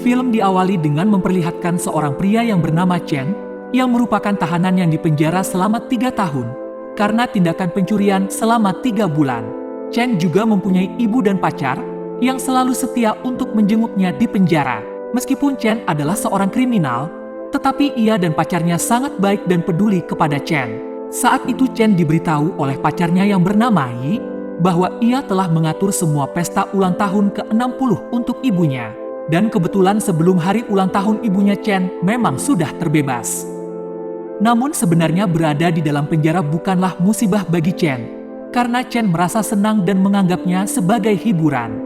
Film diawali dengan memperlihatkan seorang pria yang bernama Chen yang merupakan tahanan yang dipenjara selama 3 tahun karena tindakan pencurian selama 3 bulan. Chen juga mempunyai ibu dan pacar yang selalu setia untuk menjenguknya di penjara. Meskipun Chen adalah seorang kriminal, tetapi ia dan pacarnya sangat baik dan peduli kepada Chen. Saat itu Chen diberitahu oleh pacarnya yang bernama Yi bahwa ia telah mengatur semua pesta ulang tahun ke-60 untuk ibunya. Dan kebetulan sebelum hari ulang tahun ibunya Chen memang sudah terbebas. Namun sebenarnya berada di dalam penjara bukanlah musibah bagi Chen, karena Chen merasa senang dan menganggapnya sebagai hiburan.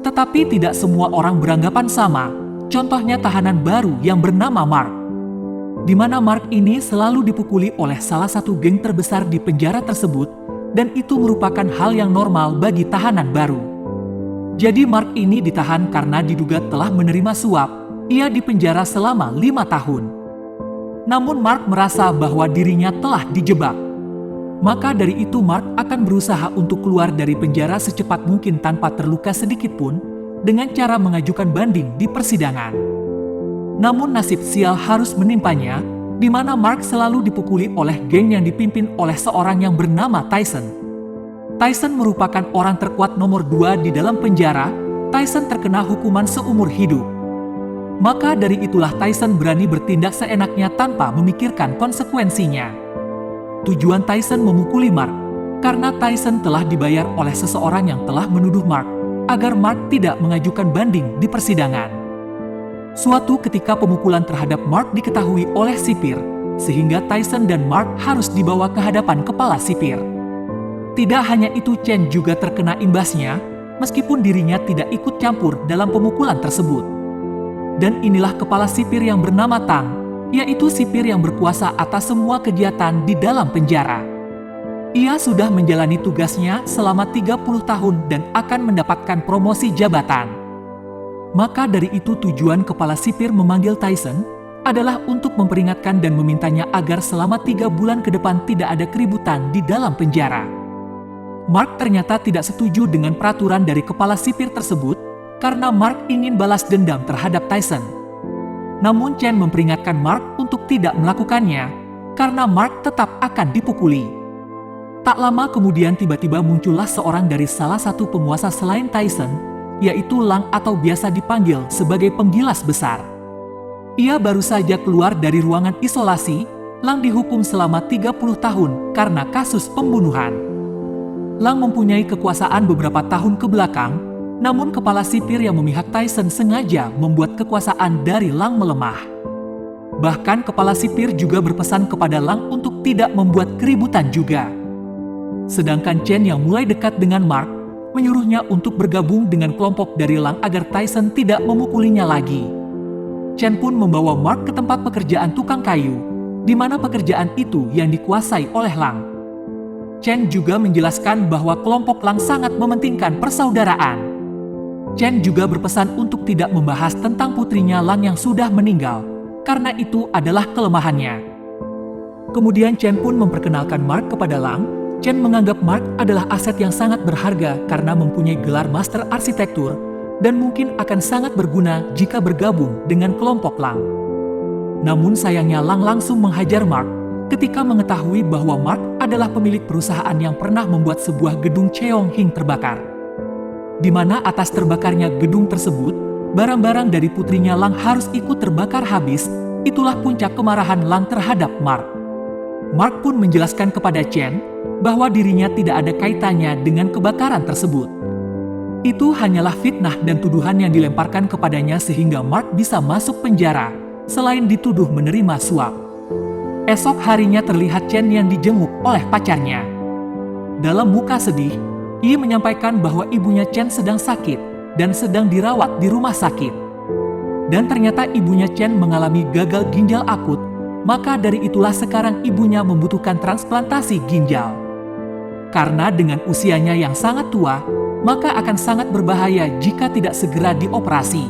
Tetapi tidak semua orang beranggapan sama, contohnya tahanan baru yang bernama Mark. Di mana Mark ini selalu dipukuli oleh salah satu geng terbesar di penjara tersebut, dan itu merupakan hal yang normal bagi tahanan baru. Jadi Mark ini ditahan karena diduga telah menerima suap. Ia dipenjara selama 5 tahun. Namun Mark merasa bahwa dirinya telah dijebak. Maka dari itu Mark akan berusaha untuk keluar dari penjara secepat mungkin tanpa terluka sedikit pun, dengan cara mengajukan banding di persidangan. Namun nasib sial harus menimpanya, di mana Mark selalu dipukuli oleh geng yang dipimpin oleh seorang yang bernama Tyson. Tyson merupakan orang terkuat nomor 2 di dalam penjara. Tyson terkena hukuman seumur hidup. Maka dari itulah Tyson berani bertindak seenaknya tanpa memikirkan konsekuensinya. Tujuan Tyson memukuli Mark karena Tyson telah dibayar oleh seseorang yang telah menuduh Mark agar Mark tidak mengajukan banding di persidangan. Suatu ketika pemukulan terhadap Mark diketahui oleh sipir, sehingga Tyson dan Mark harus dibawa ke hadapan kepala sipir. Tidak hanya itu, Chen juga terkena imbasnya, meskipun dirinya tidak ikut campur dalam pemukulan tersebut. Dan inilah kepala sipir yang bernama Tang, yaitu sipir yang berkuasa atas semua kegiatan di dalam penjara. Ia sudah menjalani tugasnya selama 30 tahun dan akan mendapatkan promosi jabatan. Maka dari itu tujuan kepala sipir memanggil Tyson adalah untuk memperingatkan dan memintanya agar selama 3 bulan ke depan tidak ada keributan di dalam penjara. Mark ternyata tidak setuju dengan peraturan dari kepala sipir tersebut karena Mark ingin balas dendam terhadap Tyson. Namun Chen memperingatkan Mark untuk tidak melakukannya karena Mark tetap akan dipukuli. Tak lama kemudian tiba-tiba muncullah seorang dari salah satu penguasa selain Tyson, yaitu Lang atau biasa dipanggil sebagai penggilas besar. Ia baru saja keluar dari ruangan isolasi. Lang dihukum selama 30 tahun karena kasus pembunuhan. Lang mempunyai kekuasaan beberapa tahun ke belakang, namun kepala sipir yang memihak Tyson sengaja membuat kekuasaan dari Lang melemah. Bahkan kepala sipir juga berpesan kepada Lang untuk tidak membuat keributan juga. Sedangkan Chen yang mulai dekat dengan Mark, menyuruhnya untuk bergabung dengan kelompok dari Lang agar Tyson tidak memukulinya lagi. Chen pun membawa Mark ke tempat pekerjaan tukang kayu, di mana pekerjaan itu yang dikuasai oleh Lang. Chen juga menjelaskan bahwa kelompok Lang sangat mementingkan persaudaraan. Chen juga berpesan untuk tidak membahas tentang putrinya Lang yang sudah meninggal, karena itu adalah kelemahannya. Kemudian Chen pun memperkenalkan Mark kepada Lang. Chen menganggap Mark adalah aset yang sangat berharga karena mempunyai gelar master arsitektur dan mungkin akan sangat berguna jika bergabung dengan kelompok Lang. Namun sayangnya Lang langsung menghajar Mark ketika mengetahui bahwa Mark adalah pemilik perusahaan yang pernah membuat sebuah gedung Cheonghing terbakar. Di mana atas terbakarnya gedung tersebut, barang-barang dari putrinya Lang harus ikut terbakar habis. Itulah puncak kemarahan Lang terhadap Mark. Mark pun menjelaskan kepada Chen bahwa dirinya tidak ada kaitannya dengan kebakaran tersebut. Itu hanyalah fitnah dan tuduhan yang dilemparkan kepadanya sehingga Mark bisa masuk penjara, selain dituduh menerima suap. Esok harinya terlihat Chen yang dijenguk oleh pacarnya. Dalam muka sedih, ia menyampaikan bahwa ibunya Chen sedang sakit dan sedang dirawat di rumah sakit. Dan ternyata ibunya Chen mengalami gagal ginjal akut, maka dari itulah sekarang ibunya membutuhkan transplantasi ginjal. Karena dengan usianya yang sangat tua, maka akan sangat berbahaya jika tidak segera dioperasi.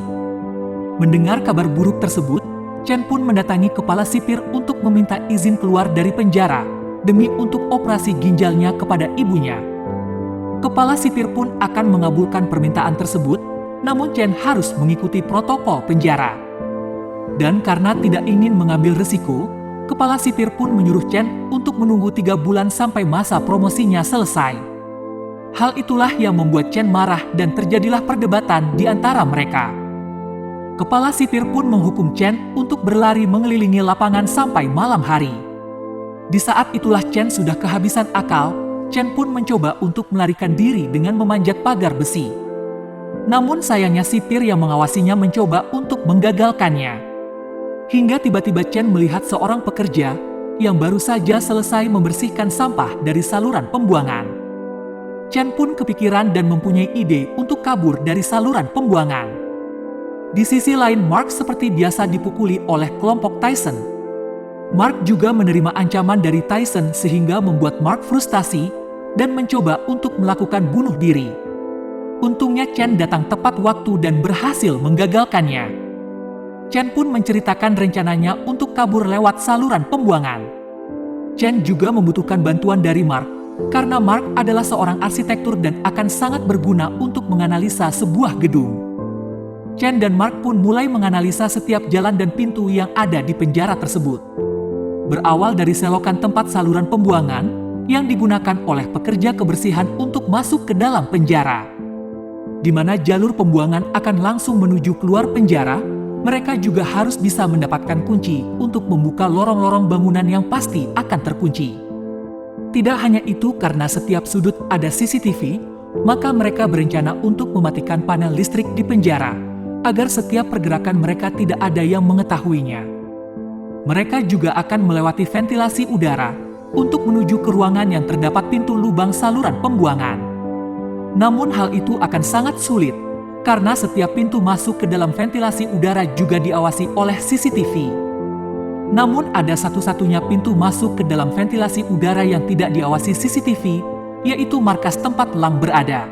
Mendengar kabar buruk tersebut, Chen pun mendatangi kepala sipir untuk meminta izin keluar dari penjara demi untuk operasi ginjalnya kepada ibunya. Kepala sipir pun akan mengabulkan permintaan tersebut namun Chen harus mengikuti protokol penjara. Dan karena tidak ingin mengambil risiko, kepala sipir pun menyuruh Chen untuk menunggu 3 bulan sampai masa promosinya selesai. Hal itulah yang membuat Chen marah dan terjadilah perdebatan di antara mereka. Kepala sipir pun menghukum Chen untuk berlari mengelilingi lapangan sampai malam hari. Di saat itulah Chen sudah kehabisan akal. Chen pun mencoba untuk melarikan diri dengan memanjat pagar besi. Namun sayangnya sipir yang mengawasinya mencoba untuk menggagalkannya. Hingga tiba-tiba Chen melihat seorang pekerja yang baru saja selesai membersihkan sampah dari saluran pembuangan. Chen pun kepikiran dan mempunyai ide untuk kabur dari saluran pembuangan. Di sisi lain, Mark seperti biasa dipukuli oleh kelompok Tyson. Mark juga menerima ancaman dari Tyson sehingga membuat Mark frustasi dan mencoba untuk melakukan bunuh diri. Untungnya Chen datang tepat waktu dan berhasil menggagalkannya. Chen pun menceritakan rencananya untuk kabur lewat saluran pembuangan. Chen juga membutuhkan bantuan dari Mark, karena Mark adalah seorang arsitektur dan akan sangat berguna untuk menganalisa sebuah gedung. Chen dan Mark pun mulai menganalisa setiap jalan dan pintu yang ada di penjara tersebut. Berawal dari selokan tempat saluran pembuangan yang digunakan oleh pekerja kebersihan untuk masuk ke dalam penjara. Di mana jalur pembuangan akan langsung menuju keluar penjara, mereka juga harus bisa mendapatkan kunci untuk membuka lorong-lorong bangunan yang pasti akan terkunci. Tidak hanya itu, karena setiap sudut ada CCTV, maka mereka berencana untuk mematikan panel listrik di penjara, agar setiap pergerakan mereka tidak ada yang mengetahuinya. Mereka juga akan melewati ventilasi udara untuk menuju ke ruangan yang terdapat pintu lubang saluran pembuangan. Namun hal itu akan sangat sulit, karena setiap pintu masuk ke dalam ventilasi udara juga diawasi oleh CCTV. Namun ada satu-satunya pintu masuk ke dalam ventilasi udara yang tidak diawasi CCTV, yaitu markas tempat Lang berada.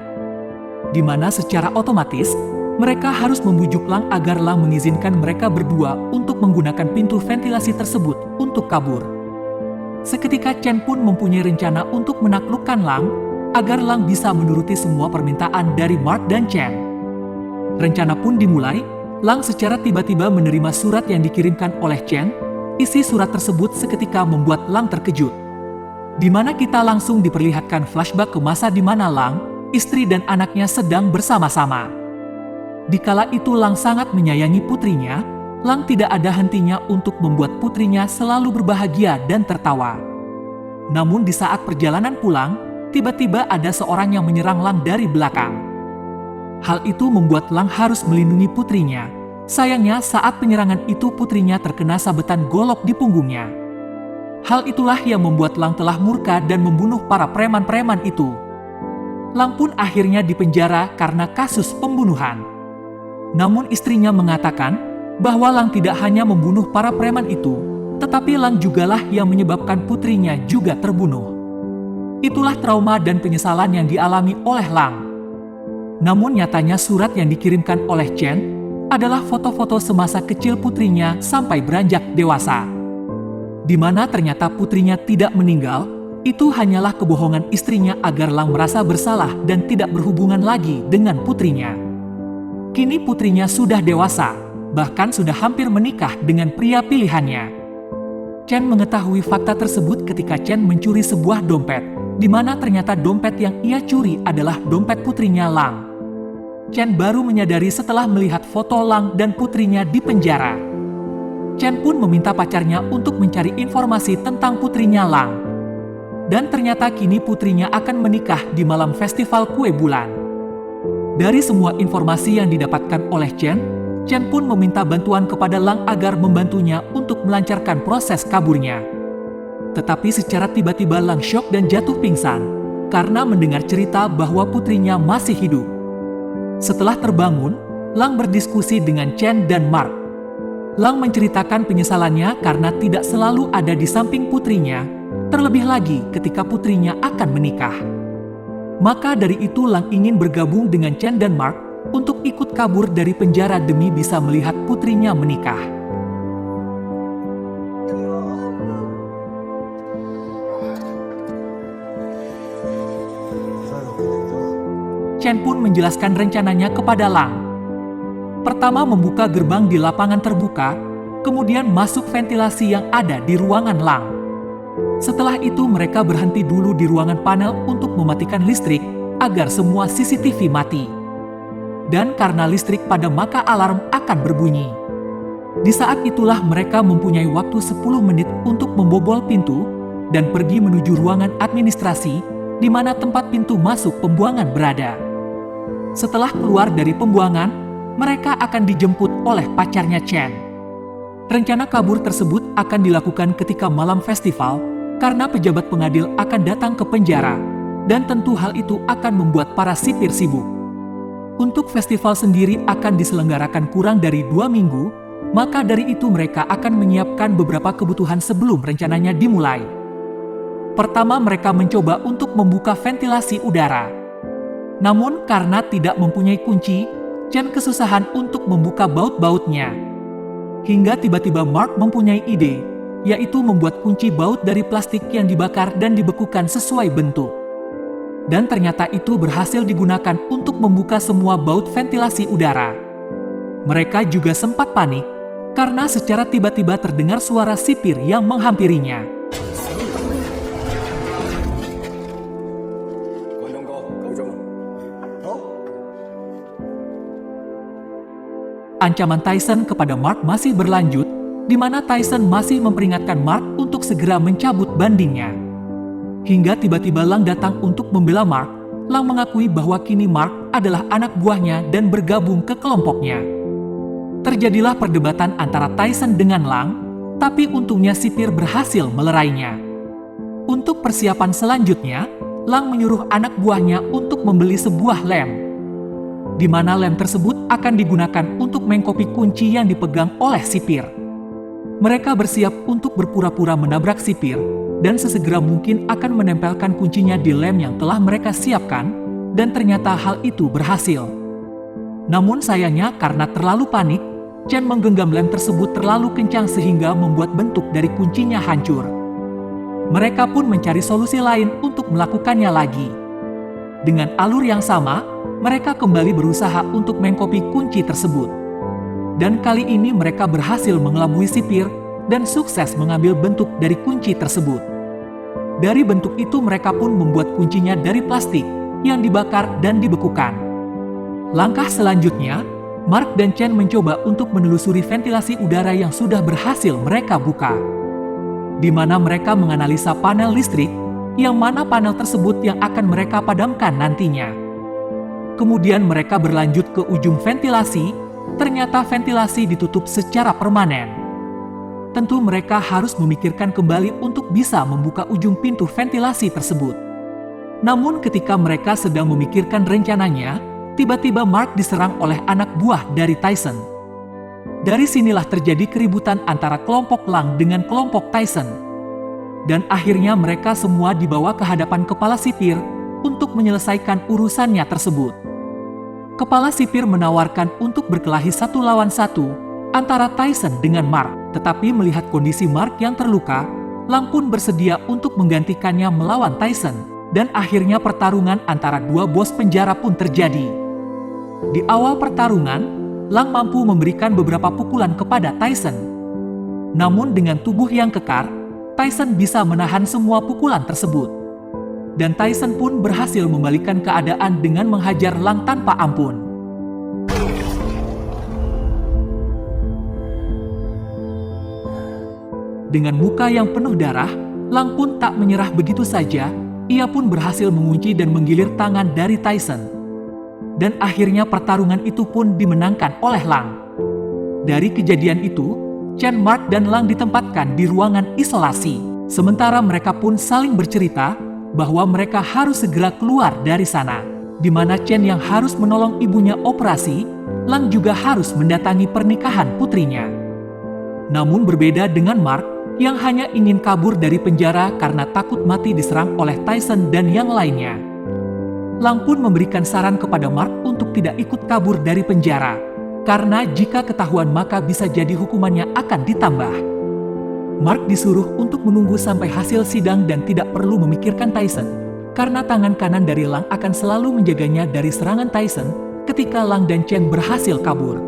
Di mana secara otomatis, mereka harus membujuk Lang agar Lang mengizinkan mereka berdua untuk menggunakan pintu ventilasi tersebut untuk kabur. Seketika Chen pun mempunyai rencana untuk menaklukkan Lang, agar Lang bisa menuruti semua permintaan dari Mark dan Chen. Rencana pun dimulai. Lang secara tiba-tiba menerima surat yang dikirimkan oleh Chen. Isi surat tersebut seketika membuat Lang terkejut. Di mana kita langsung diperlihatkan flashback ke masa di mana Lang, istri dan anaknya sedang bersama-sama. Dikala itu Lang sangat menyayangi putrinya, Lang tidak ada hentinya untuk membuat putrinya selalu berbahagia dan tertawa. Namun di saat perjalanan pulang, tiba-tiba ada seorang yang menyerang Lang dari belakang. Hal itu membuat Lang harus melindungi putrinya. Sayangnya saat penyerangan itu putrinya terkena sabetan golok di punggungnya. Hal itulah yang membuat Lang telah murka dan membunuh para preman-preman itu. Lang pun akhirnya dipenjara karena kasus pembunuhan. Namun istrinya mengatakan bahwa Lang tidak hanya membunuh para preman itu, tetapi Lang jugalah yang menyebabkan putrinya juga terbunuh. Itulah trauma dan penyesalan yang dialami oleh Lang. Namun nyatanya surat yang dikirimkan oleh Chen adalah foto-foto semasa kecil putrinya sampai beranjak dewasa. Di mana ternyata putrinya tidak meninggal, itu hanyalah kebohongan istrinya agar Lang merasa bersalah dan tidak berhubungan lagi dengan putrinya. Kini putrinya sudah dewasa, bahkan sudah hampir menikah dengan pria pilihannya. Chen mengetahui fakta tersebut ketika Chen mencuri sebuah dompet, di mana ternyata dompet yang ia curi adalah dompet putrinya Lang. Chen baru menyadari setelah melihat foto Lang dan putrinya di penjara. Chen pun meminta pacarnya untuk mencari informasi tentang putrinya Lang. Dan ternyata kini putrinya akan menikah di malam festival kue bulan. Dari semua informasi yang didapatkan oleh Chen pun meminta bantuan kepada Lang agar membantunya untuk melancarkan proses kaburnya. Tetapi secara tiba-tiba Lang syok dan jatuh pingsan karena mendengar cerita bahwa putrinya masih hidup. Setelah terbangun, Lang berdiskusi dengan Chen dan Mark. Lang menceritakan penyesalannya karena tidak selalu ada di samping putrinya, terlebih lagi ketika putrinya akan menikah. Maka dari itu Lang ingin bergabung dengan Chen dan Mark untuk ikut kabur dari penjara demi bisa melihat putrinya menikah. Chen pun menjelaskan rencananya kepada Lang. Pertama membuka gerbang di lapangan terbuka, kemudian masuk ventilasi yang ada di ruangan Lang. Setelah itu mereka berhenti dulu di ruangan panel untuk mematikan listrik agar semua CCTV mati. Dan karena listrik padam maka alarm akan berbunyi. Di saat itulah mereka mempunyai waktu 10 menit untuk membobol pintu dan pergi menuju ruangan administrasi di mana tempat pintu masuk pembuangan berada. Setelah keluar dari pembuangan, mereka akan dijemput oleh pacarnya Chen. Rencana kabur tersebut akan dilakukan ketika malam festival karena pejabat pengadil akan datang ke penjara dan tentu hal itu akan membuat para sipir sibuk. Untuk festival sendiri akan diselenggarakan kurang dari 2 minggu, maka dari itu mereka akan menyiapkan beberapa kebutuhan sebelum rencananya dimulai. Pertama mereka mencoba untuk membuka ventilasi udara. Namun karena tidak mempunyai kunci, Chen kesusahan untuk membuka baut-bautnya. Hingga tiba-tiba Mark mempunyai ide, yaitu membuat kunci baut dari plastik yang dibakar dan dibekukan sesuai bentuk. Dan ternyata itu berhasil digunakan untuk membuka semua baut ventilasi udara. Mereka juga sempat panik, karena secara tiba-tiba terdengar suara sipir yang menghampirinya. Ancaman Tyson kepada Mark masih berlanjut, di mana Tyson masih memperingatkan Mark untuk segera mencabut bandingnya. Hingga tiba-tiba Lang datang untuk membela Mark. Lang mengakui bahwa kini Mark adalah anak buahnya dan bergabung ke kelompoknya. Terjadilah perdebatan antara Tyson dengan Lang, tapi untungnya sipir berhasil melerainya. Untuk persiapan selanjutnya, Lang menyuruh anak buahnya untuk membeli sebuah lem, di mana lem tersebut akan digunakan untuk mengkopi kunci yang dipegang oleh sipir. Mereka bersiap untuk berpura-pura menabrak sipir dan sesegera mungkin akan menempelkan kuncinya di lem yang telah mereka siapkan, dan ternyata hal itu berhasil. Namun sayangnya karena terlalu panik, Chen menggenggam lem tersebut terlalu kencang sehingga membuat bentuk dari kuncinya hancur. Mereka pun mencari solusi lain untuk melakukannya lagi. Dengan alur yang sama, mereka kembali berusaha untuk mengkopi kunci tersebut. Dan kali ini mereka berhasil mengelabui sipir dan sukses mengambil bentuk dari kunci tersebut. Dari bentuk itu mereka pun membuat kuncinya dari plastik yang dibakar dan dibekukan. Langkah selanjutnya, Mark dan Chen mencoba untuk menelusuri ventilasi udara yang sudah berhasil mereka buka, di mana mereka menganalisa panel listrik, yang mana panel tersebut yang akan mereka padamkan nantinya. Kemudian mereka berlanjut ke ujung ventilasi, ternyata ventilasi ditutup secara permanen. Tentu mereka harus memikirkan kembali untuk bisa membuka ujung pintu ventilasi tersebut. Namun ketika mereka sedang memikirkan rencananya, tiba-tiba Mark diserang oleh anak buah dari Tyson. Dari sinilah terjadi keributan antara kelompok Lang dengan kelompok Tyson. Dan akhirnya mereka semua dibawa ke hadapan kepala sipir untuk menyelesaikan urusannya tersebut. Kepala sipir menawarkan untuk berkelahi 1 lawan 1 antara Tyson dengan Mark, tetapi melihat kondisi Mark yang terluka, Lang pun bersedia untuk menggantikannya melawan Tyson, dan akhirnya pertarungan antara 2 bos penjara pun terjadi. Di awal pertarungan, Lang mampu memberikan beberapa pukulan kepada Tyson. Namun dengan tubuh yang kekar, Tyson bisa menahan semua pukulan tersebut. Dan Tyson pun berhasil membalikkan keadaan dengan menghajar Lang tanpa ampun. Dengan muka yang penuh darah, Lang pun tak menyerah begitu saja. Ia pun berhasil mengunci dan menggilir tangan dari Tyson. Dan akhirnya pertarungan itu pun dimenangkan oleh Lang. Dari kejadian itu, Chen, Mark, dan Lang ditempatkan di ruangan isolasi. Sementara mereka pun saling bercerita bahwa mereka harus segera keluar dari sana, di mana Chen yang harus menolong ibunya operasi, Lang juga harus mendatangi pernikahan putrinya. Namun berbeda dengan Mark, yang hanya ingin kabur dari penjara karena takut mati diserang oleh Tyson dan yang lainnya. Lang pun memberikan saran kepada Mark untuk tidak ikut kabur dari penjara, karena jika ketahuan maka bisa jadi hukumannya akan ditambah. Mark disuruh untuk menunggu sampai hasil sidang dan tidak perlu memikirkan Tyson, karena tangan kanan dari Lang akan selalu menjaganya dari serangan Tyson ketika Lang dan Chen berhasil kabur.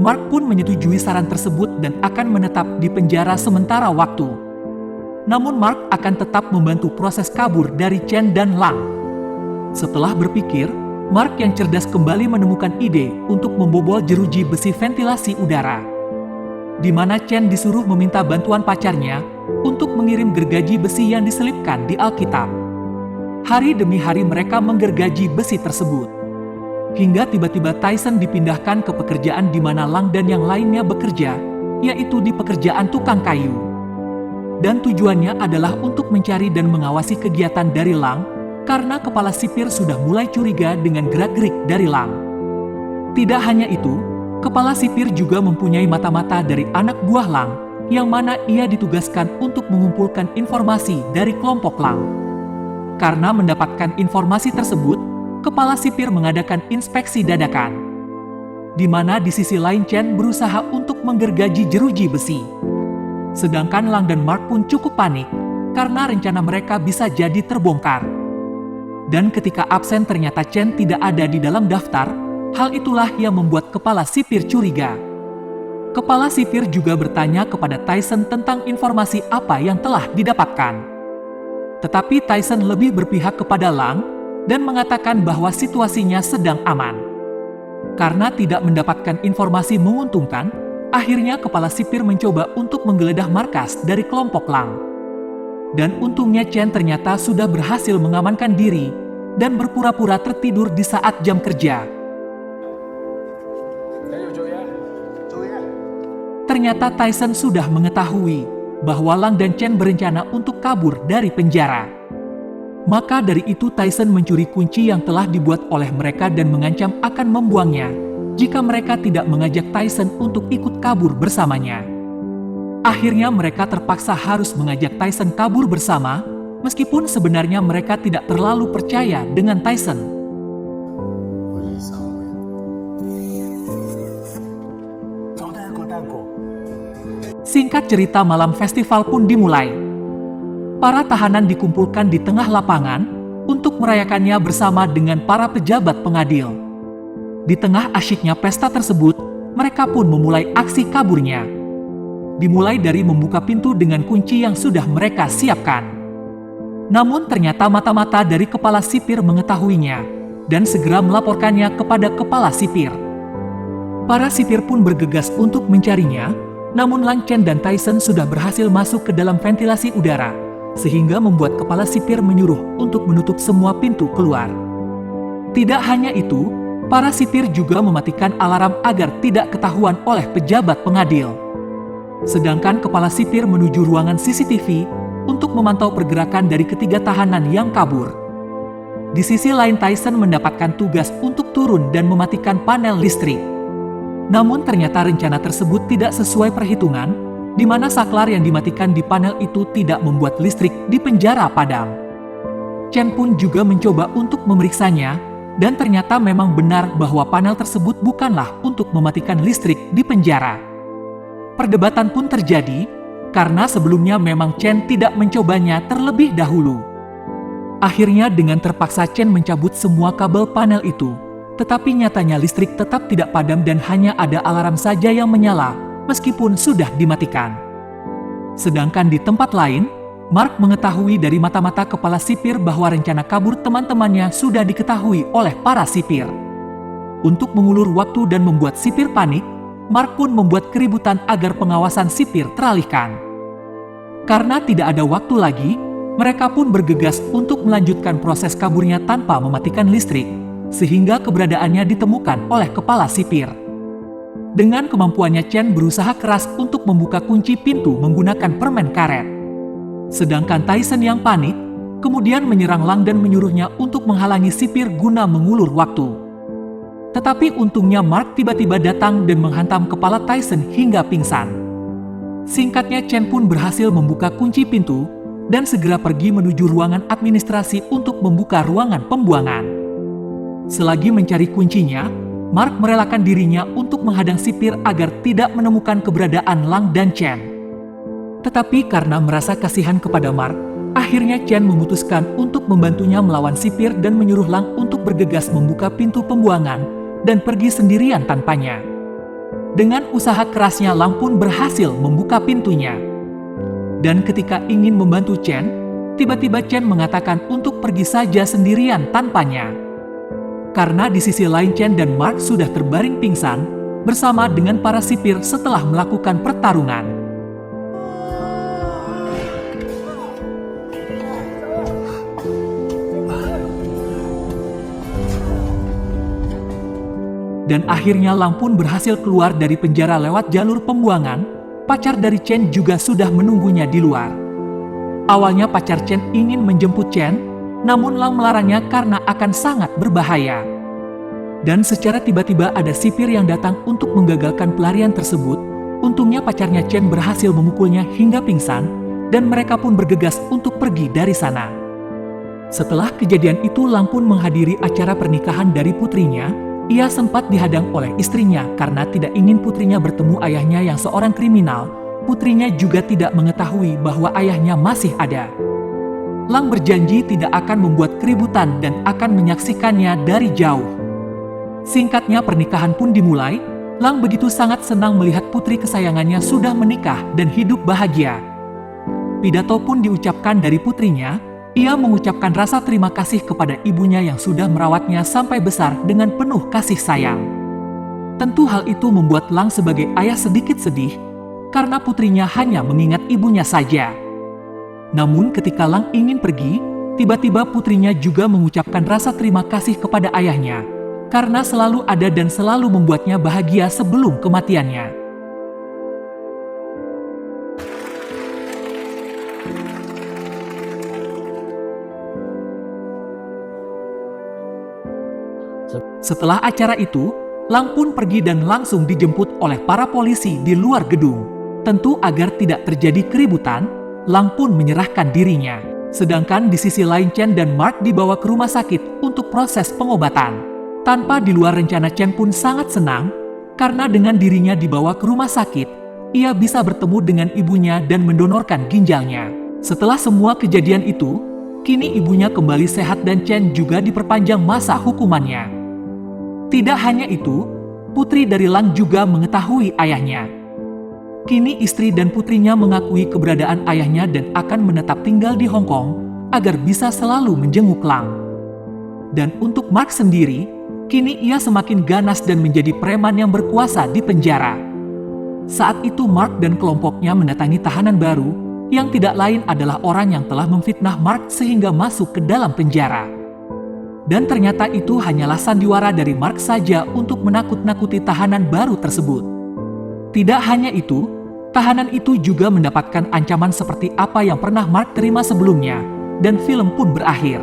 Mark pun menyetujui saran tersebut dan akan menetap di penjara sementara waktu. Namun Mark akan tetap membantu proses kabur dari Chen dan Lang. Setelah berpikir, Mark yang cerdas kembali menemukan ide untuk membobol jeruji besi ventilasi udara, di mana Chen disuruh meminta bantuan pacarnya untuk mengirim gergaji besi yang diselipkan di Alkitab. Hari demi hari mereka menggergaji besi tersebut, hingga tiba-tiba Tyson dipindahkan ke pekerjaan di mana Lang dan yang lainnya bekerja, yaitu di pekerjaan tukang kayu. Dan tujuannya adalah untuk mencari dan mengawasi kegiatan dari Lang, karena kepala sipir sudah mulai curiga dengan gerak-gerik dari Lang. Tidak hanya itu, kepala sipir juga mempunyai mata-mata dari anak buah Lang, yang mana ia ditugaskan untuk mengumpulkan informasi dari kelompok Lang. Karena mendapatkan informasi tersebut, kepala sipir mengadakan inspeksi dadakan, di mana di sisi lain Chen berusaha untuk menggergaji jeruji besi. Sedangkan Lang dan Mark pun cukup panik, karena rencana mereka bisa jadi terbongkar. Dan ketika absen ternyata Chen tidak ada di dalam daftar, hal itulah yang membuat kepala sipir curiga. Kepala sipir juga bertanya kepada Tyson tentang informasi apa yang telah didapatkan. Tetapi Tyson lebih berpihak kepada Lang dan mengatakan bahwa situasinya sedang aman. Karena tidak mendapatkan informasi menguntungkan, akhirnya kepala sipir mencoba untuk menggeledah markas dari kelompok Lang. Dan untungnya Chen ternyata sudah berhasil mengamankan diri dan berpura-pura tertidur di saat jam kerja. Ternyata Tyson sudah mengetahui bahwa Lang dan Chen berencana untuk kabur dari penjara. Maka dari itu Tyson mencuri kunci yang telah dibuat oleh mereka dan mengancam akan membuangnya jika mereka tidak mengajak Tyson untuk ikut kabur bersamanya. Akhirnya mereka terpaksa harus mengajak Tyson kabur bersama, meskipun sebenarnya mereka tidak terlalu percaya dengan Tyson. Singkat cerita, malam festival pun dimulai. Para tahanan dikumpulkan di tengah lapangan untuk merayakannya bersama dengan para pejabat pengadil. Di tengah asyiknya pesta tersebut, mereka pun memulai aksi kaburnya. Dimulai dari membuka pintu dengan kunci yang sudah mereka siapkan. Namun ternyata mata-mata dari kepala sipir mengetahuinya dan segera melaporkannya kepada kepala sipir. Para sipir pun bergegas untuk mencarinya, namun Lang, Chen dan Tyson sudah berhasil masuk ke dalam ventilasi udara, sehingga membuat kepala sipir menyuruh untuk menutup semua pintu keluar. Tidak hanya itu, para sipir juga mematikan alarm agar tidak ketahuan oleh pejabat pengadil. Sedangkan kepala sipir menuju ruangan CCTV untuk memantau pergerakan dari ketiga tahanan yang kabur. Di sisi lain Tyson mendapatkan tugas untuk turun dan mematikan panel listrik. Namun ternyata rencana tersebut tidak sesuai perhitungan, di mana saklar yang dimatikan di panel itu tidak membuat listrik di penjara padam. Chen pun juga mencoba untuk memeriksanya, dan ternyata memang benar bahwa panel tersebut bukanlah untuk mematikan listrik di penjara. Perdebatan pun terjadi, karena sebelumnya memang Chen tidak mencobanya terlebih dahulu. Akhirnya dengan terpaksa Chen mencabut semua kabel panel itu, tetapi nyatanya listrik tetap tidak padam dan hanya ada alarm saja yang menyala, meskipun sudah dimatikan. Sedangkan di tempat lain, Mark mengetahui dari mata-mata kepala sipir bahwa rencana kabur teman-temannya sudah diketahui oleh para sipir. Untuk mengulur waktu dan membuat sipir panik, Mark pun membuat keributan agar pengawasan sipir teralihkan. Karena tidak ada waktu lagi, mereka pun bergegas untuk melanjutkan proses kaburnya tanpa mematikan listrik, sehingga keberadaannya ditemukan oleh kepala sipir. Dengan kemampuannya Chen berusaha keras untuk membuka kunci pintu menggunakan permen karet. Sedangkan Tyson yang panik, kemudian menyerang Lang dan menyuruhnya untuk menghalangi sipir guna mengulur waktu. Tetapi untungnya Mark tiba-tiba datang dan menghantam kepala Tyson hingga pingsan. Singkatnya Chen pun berhasil membuka kunci pintu dan segera pergi menuju ruangan administrasi untuk membuka ruangan pembuangan. Selagi mencari kuncinya, Mark merelakan dirinya untuk menghadang sipir agar tidak menemukan keberadaan Lang dan Chen. Tetapi karena merasa kasihan kepada Mark, akhirnya Chen memutuskan untuk membantunya melawan sipir dan menyuruh Lang untuk bergegas membuka pintu pembuangan dan pergi sendirian tanpanya. Dengan usaha kerasnya, Lang pun berhasil membuka pintunya. Dan ketika ingin membantu Chen, tiba-tiba Chen mengatakan untuk pergi saja sendirian tanpanya. Karena di sisi lain Chen dan Mark sudah terbaring pingsan bersama dengan para sipir setelah melakukan pertarungan. Dan akhirnya Lang pun berhasil keluar dari penjara lewat jalur pembuangan. Pacar dari Chen juga sudah menunggunya di luar. Awalnya pacar Chen ingin menjemput Chen, namun Lang melarangnya karena akan sangat berbahaya. Dan secara tiba-tiba ada sipir yang datang untuk menggagalkan pelarian tersebut. Untungnya pacarnya Chen berhasil memukulnya hingga pingsan, dan mereka pun bergegas untuk pergi dari sana. Setelah kejadian itu, Lang pun menghadiri acara pernikahan dari putrinya. Ia sempat dihadang oleh istrinya karena tidak ingin putrinya bertemu ayahnya yang seorang kriminal. Putrinya juga tidak mengetahui bahwa ayahnya masih ada. Lang berjanji tidak akan membuat keributan dan akan menyaksikannya dari jauh. Singkatnya, pernikahan pun dimulai. Lang begitu sangat senang melihat putri kesayangannya sudah menikah dan hidup bahagia. Pidato pun diucapkan dari putrinya. Ia mengucapkan rasa terima kasih kepada ibunya yang sudah merawatnya sampai besar dengan penuh kasih sayang. Tentu hal itu membuat Lang sebagai ayah sedikit sedih, karena putrinya hanya mengingat ibunya saja. Namun ketika Lang ingin pergi, tiba-tiba putrinya juga mengucapkan rasa terima kasih kepada ayahnya, karena selalu ada dan selalu membuatnya bahagia sebelum kematiannya. Setelah acara itu, Lang pun pergi dan langsung dijemput oleh para polisi di luar gedung. Tentu agar tidak terjadi keributan, Lang pun menyerahkan dirinya. Sedangkan di sisi lain Chen dan Mark dibawa ke rumah sakit untuk proses pengobatan. Tanpa di luar rencana, Chen pun sangat senang karena dengan dirinya dibawa ke rumah sakit, ia bisa bertemu dengan ibunya dan mendonorkan ginjalnya. Setelah semua kejadian itu, kini ibunya kembali sehat dan Chen juga diperpanjang masa hukumannya. Tidak hanya itu, putri dari Lang juga mengetahui ayahnya. Kini istri dan putrinya mengakui keberadaan ayahnya dan akan menetap tinggal di Hong Kong agar bisa selalu menjenguk Lang. Dan untuk Mark sendiri, kini ia semakin ganas dan menjadi preman yang berkuasa di penjara. Saat itu Mark dan kelompoknya mendatangi tahanan baru yang tidak lain adalah orang yang telah memfitnah Mark sehingga masuk ke dalam penjara. Dan ternyata itu hanyalah sandiwara dari Mark saja untuk menakut-nakuti tahanan baru tersebut. Tidak hanya itu, tahanan itu juga mendapatkan ancaman seperti apa yang pernah Mark terima sebelumnya, dan film pun berakhir.